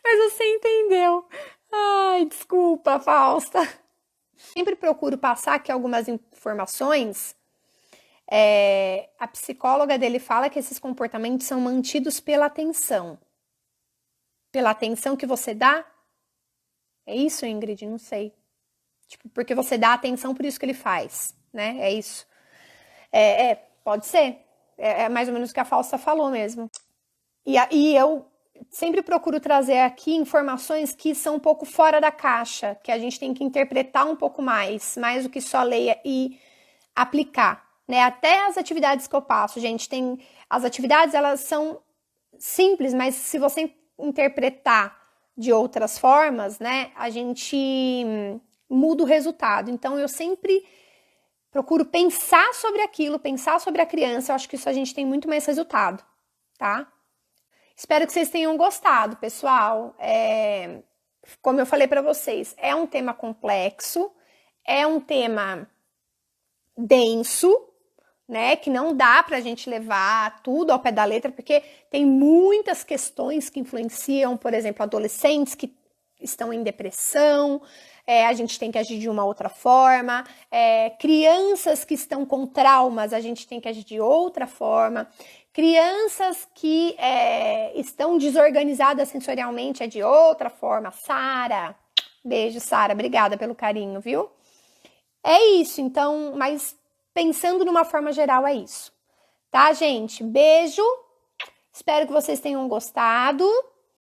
Mas você entendeu. Ai, desculpa, Fausta. Sempre procuro passar aqui algumas informações. A psicóloga dele fala que esses comportamentos são mantidos pela atenção. Pela atenção que você dá? É isso, Ingrid? Não sei. Tipo, porque você dá atenção, por isso que ele faz, né? É isso. Pode ser. É mais ou menos o que a Fausta falou mesmo. E eu sempre procuro trazer aqui informações que são um pouco fora da caixa, que a gente tem que interpretar um pouco mais do que só ler e aplicar, né? Até as atividades que eu passo, gente, as atividades, elas são simples, mas se você interpretar de outras formas, né, a gente muda o resultado. Então, eu sempre procuro pensar sobre aquilo, pensar sobre a criança. Eu acho que isso a gente tem muito mais resultado, tá? Espero que vocês tenham gostado, pessoal. Como eu falei para vocês, é um tema complexo, é um tema denso, né? Que não dá pra gente levar tudo ao pé da letra, porque tem muitas questões que influenciam, por exemplo, adolescentes que estão em depressão, a gente tem que agir de uma outra forma, crianças que estão com traumas, a gente tem que agir de outra forma, crianças que estão desorganizadas sensorialmente é de outra forma. Sara, beijo, Sara, obrigada pelo carinho, viu? É isso, então, mas pensando numa forma geral é isso, tá, gente? Beijo, espero que vocês tenham gostado.